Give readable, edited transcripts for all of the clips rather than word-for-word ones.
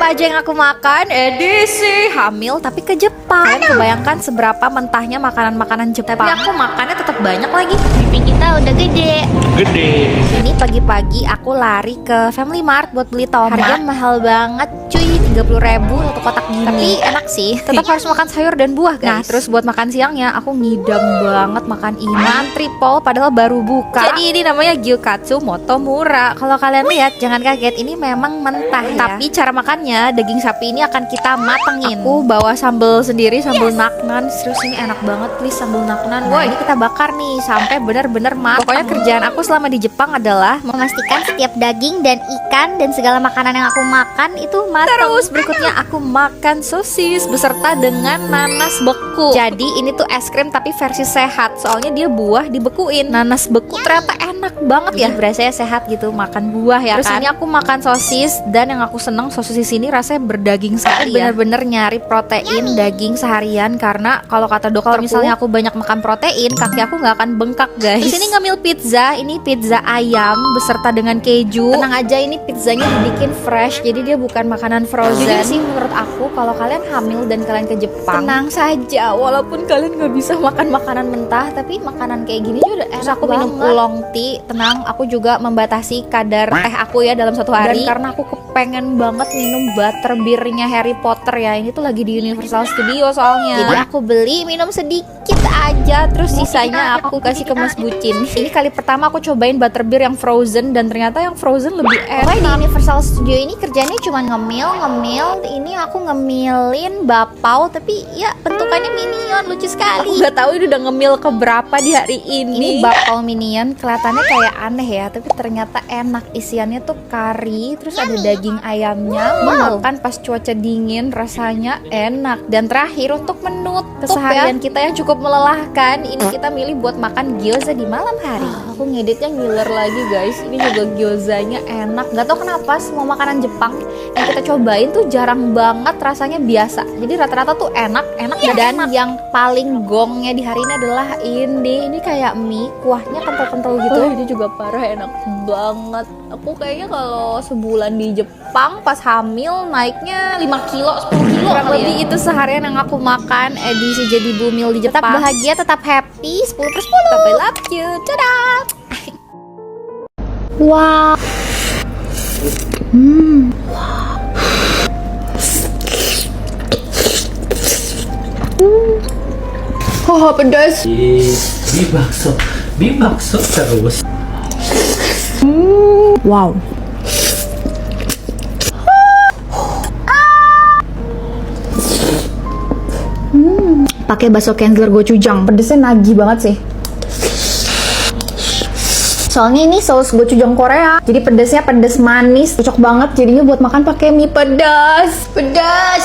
apa aja yang aku makan? Edisi hamil tapi ke Jepang. Kalian kebayangkan seberapa mentahnya makanan-makanan Jepang? Tapi aku makannya tetap banyak lagi. Pipi kita udah gede. Ini pagi-pagi aku lari ke Family Mart buat beli tomat. Harganya mahal banget cuy, 30.000 satu kotak gini. Tapi enak sih, tetap harus makan sayur dan buah guys. Nah terus buat makan siangnya aku ngidam banget makan ini. Antri pol padahal baru buka. Jadi ini namanya Gyukatsu Motomura. Kalau kalian lihat jangan kaget, ini memang mentah ya. Tapi cara makannya, daging sapi ini akan kita matengin. Aku bawa sambal sendiri, sambal naknan. Terus ini enak banget, please sambal naknan. Wah ini kita bakar nih sampai benar-benar matang. Pokoknya kerjaan aku selama di Jepang adalah Memastikan setiap daging dan ikan dan segala makanan yang aku makan itu matang. terus berikutnya aku makan sosis beserta dengan nanas beku. Jadi ini tuh es krim tapi versi sehat. Soalnya dia buah dibekuin. Nanas beku ternyata enak banget ya. Berasanya sehat gitu makan buah ya. Terus kan? ini aku makan sosis dan yang aku seneng sosis ini rasanya berdaging sekali ya. Bener-bener nyari protein daging seharian karena kalau kata dokter misalnya aku banyak makan protein kaki aku nggak akan bengkak guys. Terus ini ngambil pizza. Ini pizza ayam beserta dengan keju. Tenang aja ini pizzanya dibikin fresh. Jadi dia bukan makanan frozen. Jadi sih menurut aku kalau kalian hamil dan kalian ke Jepang tenang saja. Walaupun kalian nggak bisa makan makanan mentah, tapi makanan kayak gini juga enak. Terus aku minum oolong tea. Tenang, aku juga membatasi kadar teh aku ya dalam satu hari. Dan karena aku kepengen banget minum butterbeernya Harry Potter ya. Ini tuh lagi di Universal Studio soalnya. Jadi aku beli minum sedikit aja. Terus sisanya aku kasih ke Mas Bucin. Ini kali pertama aku cobain butterbeer yang frozen dan ternyata yang frozen lebih enak. Di Universal Studio ini kerjanya cuma ngemil. Ini aku ngemilin bapau tapi ya bentukannya minion, lucu sekali. Aku gak tahu ini udah ngemil keberapa di hari ini. Ini bapau minion kelihatannya kayak aneh ya, tapi ternyata enak. Isiannya tuh kari, terus ada daging ayamnya. Makan pas cuaca dingin rasanya enak. Dan terakhir untuk menutup keseharian kita yang cukup melelahkan, ini kita milih buat makan gyoza di malam hari. Aku ngeditnya ngiler lagi guys. Ini juga gyozanya enak. Gak tau kenapa semua makanan Jepang yang kita cobain tuh jarang banget rasanya biasa. Jadi rata-rata tuh enak dan yang paling gongnya di hari ini adalah ini kayak mie, kuahnya kental-kental gitu. Ini juga parah enak banget. Aku kayaknya kalau sebulan di Jepang pas hamil naiknya 5 kilo, 10 kilo lebih ya. Itu seharian yang aku makan edisi jadi bumil di Jepang. Tetap bahagia, tetap happy, 10/10. I love you. Dadah. Wow. Oh pedas. Bibakso terus. Wow. Pakai bakso Kenzler gochujang. Pedesnya nagih banget sih. Soalnya ini saus gochujang Korea. Jadi pedesnya pedes manis, cocok banget jadinya buat makan pakai mie pedas. Pedas.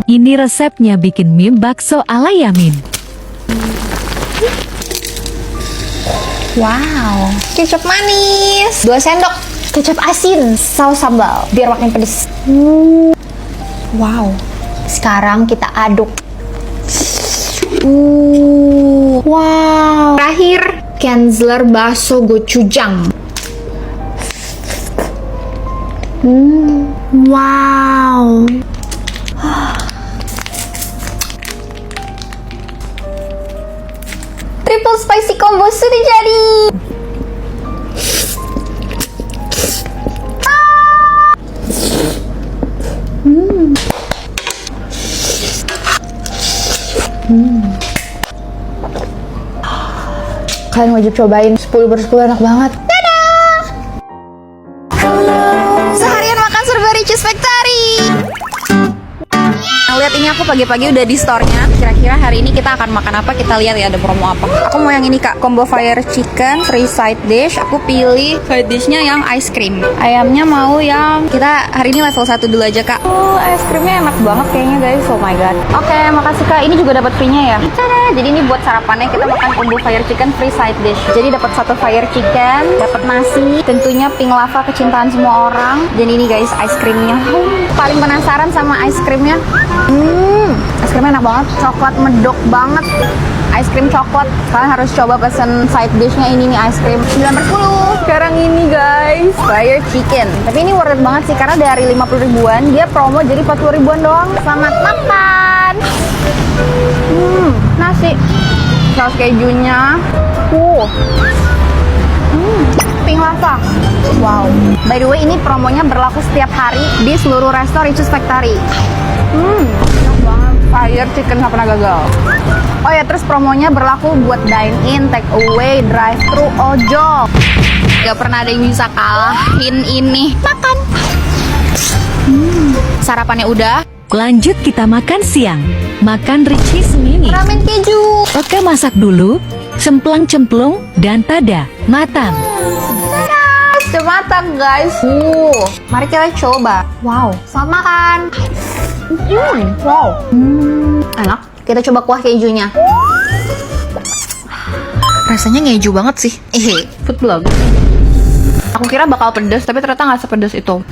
Ini resepnya bikin mie bakso ala Yamin. Wow. Kecap manis 2 sendok. Kecap asin, saus sambal biar makin pedes. Wow. Sekarang kita aduk. Wow. Terakhir Kenzler bakso gochujang. Wow. Triple spicy combo sudah jadi. Kalian wajib cobain, 10/10 enak banget. Seharian makan strawberry cheese factory. Nah, lihat ini aku pagi-pagi udah di store-nya. Kira-kira hari ini kita akan makan apa? Kita lihat ya ada promo apa. Aku mau yang ini kak, combo fire chicken, free side dish. Aku pilih side dishnya yang ice cream. Ayamnya mau yang kita hari ini level 1 dulu aja kak. Ice creamnya enak banget kayaknya guys. Oh my god. Oke, makasih kak. Ini juga dapat free-nya ya. Tada! Jadi ini buat sarapannya kita makan combo fire chicken, free side dish. Jadi dapat 1 fire chicken, dapat nasi, tentunya pink lava kecintaan semua orang. Dan ini guys ice creamnya. Paling penasaran sama ice creamnya. Es krimnya enak banget, coklat medok banget. ice cream coklat. Kalian harus coba pesen side dishnya ini nih, ice cream 9/10. Sekarang ini guys, fire chicken. Tapi ini worth it banget sih karena dari 50 ribuan dia promo jadi 40 ribuan doang. Selamat makan. Nasi, saus kejunya, pink lava. Wow. By the way, ini promonya berlaku setiap hari di seluruh resto Richeese Factory. Enak banget. Fire chicken nggak pernah gagal. Oh ya, terus promonya berlaku buat dine in, take away, drive thru, ojol. Gak pernah ada yang bisa kalahin ini. Makan. Sarapannya udah. Lanjut kita makan siang. Makan Richeese Mini. Ramen keju. Oke, masak dulu. Cemplang-cemplung dan tada. Matang. Sudah matang guys. Mari kita coba. Wow. Selamat makan. Wow. Enak. Kita coba kuah kejunya. Rasanya ngeju banget sih. Food blog. Aku kira bakal pedas, tapi ternyata nggak sepedas itu.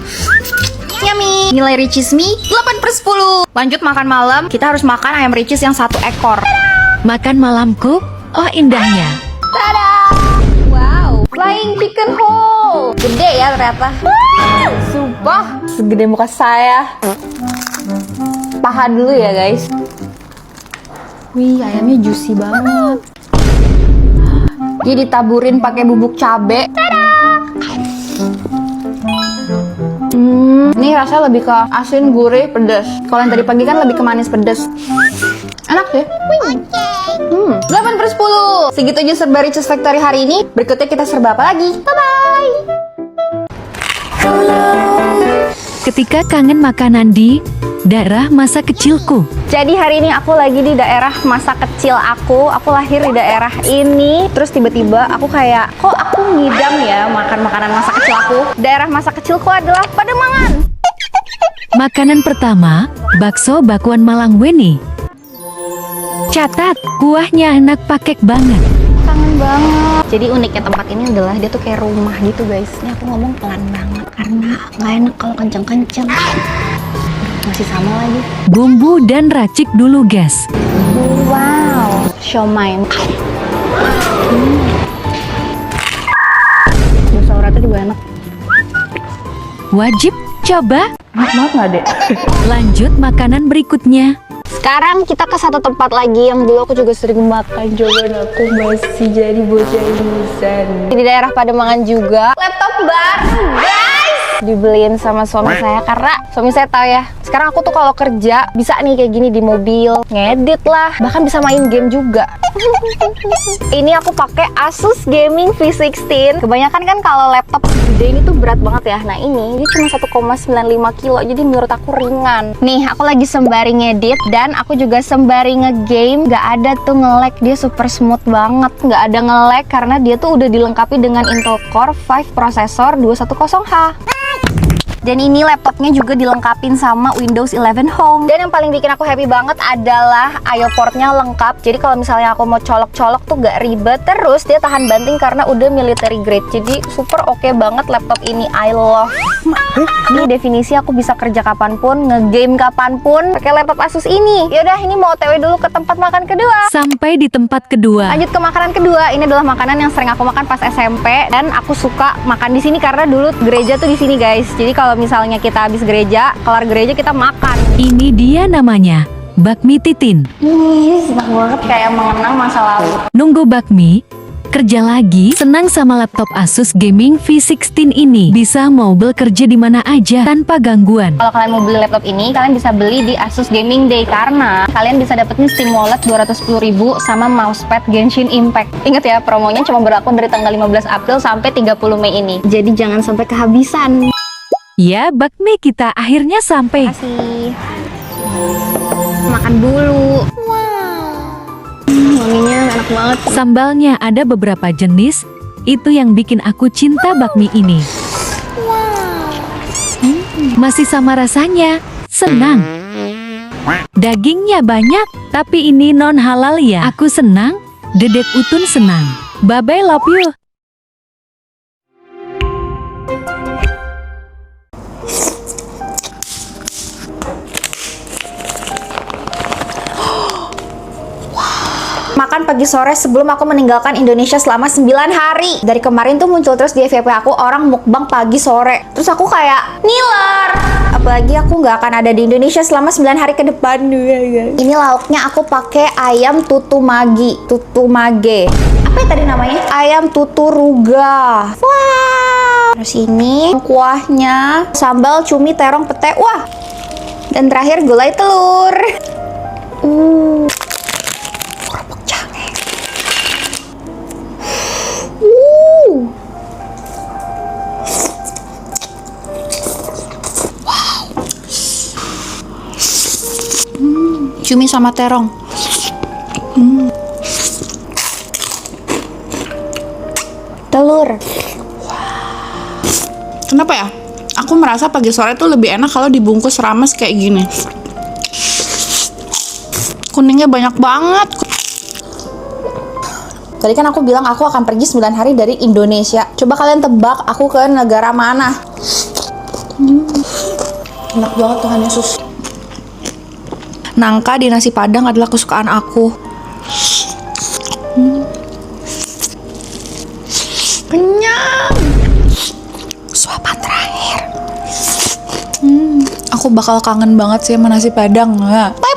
Yummy. Nilai Richeese mie 8/10. Lanjut makan malam. Kita harus makan ayam Richeese yang 1 ekor. Makan malamku. Oh, indahnya. Tada! Wow. Flying chicken whole. Gede ya ternyata. Sumpah. Segede muka saya. Paha dulu ya guys. Wih, ayamnya juicy banget. Dia ditaburin pakai bubuk cabe. Ini rasanya lebih ke asin, gurih, pedas. Kalau yang tadi pagi kan lebih ke manis pedas. Enak sih. 8/10. Segitu aja serba Richeese Factory hari ini. Berikutnya kita serba apa lagi? Bye-bye. Ketika kangen makanan di daerah masa kecilku. Jadi hari ini aku lagi di daerah masa kecil aku. Aku lahir di daerah ini. Terus tiba-tiba aku kayak, kok aku ngidam ya makan makanan masa kecil aku. Daerah masa kecilku adalah Pademangan. Makanan pertama, bakso bakuan Malang Weni. Catat, kuahnya enak pakek banget. Kangen banget. Jadi uniknya tempat ini adalah dia tuh kayak rumah gitu guys. Ini aku ngomong pelan banget karena nggak enak kalau kenceng-kenceng. Masih sama lagi. Bumbu dan racik dulu, guys. Wow, siomay. Bakso uratnya juga enak. Wajib coba. Enak banget nggak dek? Lanjut makanan berikutnya. Sekarang kita ke satu tempat lagi yang dulu aku juga sering makan. Jawaban aku masih jadi bocah ingusan. Di daerah Pademangan juga. Laptop baru guys. Dibeliin sama suami saya karena suami saya tahu ya. Sekarang aku tuh kalau kerja bisa nih kayak gini di mobil, ngedit lah, bahkan bisa main game juga. Ini aku pakai Asus Gaming V16. Kebanyakan kan kalau laptop gede ini tuh berat banget ya. Nah ini dia cuma 1,95 kilo, jadi menurut aku ringan. Nih aku lagi sembari ngedit dan aku juga sembari ngegame. Gak ada tuh nge-lag, dia super smooth banget. Gak ada nge-lag karena dia tuh udah dilengkapi dengan Intel Core 5 prosesor 210H. Dan ini laptopnya juga dilengkapin sama Windows 11 Home. Dan yang paling bikin aku happy banget adalah I/O portnya lengkap. Jadi kalau misalnya aku mau colok-colok tuh gak ribet. Terus dia tahan banting karena udah military grade. Jadi super oke banget laptop ini. I love. Ini definisi aku bisa kerja kapanpun, ngegame kapanpun pakai laptop Asus ini. Yaudah, ini mau OTW dulu ke tempat makan kedua. Sampai di tempat kedua. Lanjut ke makanan kedua. Ini adalah makanan yang sering aku makan pas SMP dan aku suka makan di sini karena dulu gereja tuh di sini guys. Jadi kalau misalnya kita habis gereja, kelar gereja kita makan. Ini dia namanya, bakmi titin. Ini senang banget kayak mengenang masa lalu. Nunggu bakmi, kerja lagi, senang sama laptop Asus Gaming V16 ini. Bisa mau bekerja di mana aja tanpa gangguan. Kalau kalian mau beli laptop ini, kalian bisa beli di Asus Gaming Day karena kalian bisa dapetin Steam Wallet 210.000 sama mousepad Genshin Impact. Ingat ya, promonya cuma berlaku dari tanggal 15 April sampai 30 Mei ini. Jadi jangan sampai kehabisan. Ya, bakmi kita akhirnya sampai. Kasih. Makan dulu. Wanginya enak banget. Sambalnya ada beberapa jenis, itu yang bikin aku cinta bakmi ini. Masih sama rasanya, senang. Dagingnya banyak, tapi ini non halal ya. Aku senang, Dedek Utun senang. Bye-bye, love you. Makan makan pagi sore sebelum aku meninggalkan Indonesia selama 9 hari. Dari kemarin tuh muncul terus di FYP aku orang mukbang pagi sore. Terus aku kayak nilar. Apalagi aku nggak akan ada di Indonesia selama 9 hari ke depan. Ini lauknya aku pakai ayam tutumagi, tutumage. Apa ya tadi namanya? Ayam tuturuga. Wah. Terus ini kuahnya sambal cumi terong pete. Wah. Dan terakhir gulai telur. Kerupuk jahe. Wow. Cumi sama terong. Telur. Kenapa ya? Aku merasa pagi sore tuh lebih enak kalau dibungkus rames kayak gini. Kuningnya banyak banget. Tadi kan aku bilang aku akan pergi 9 hari dari Indonesia. Coba kalian tebak aku ke negara mana? Enak banget Tuhan Yesus. Nangka di nasi padang adalah kesukaan aku. Kenyang. Suapan terakhir. Aku bakal kangen banget sih sama nasi padang. Bye.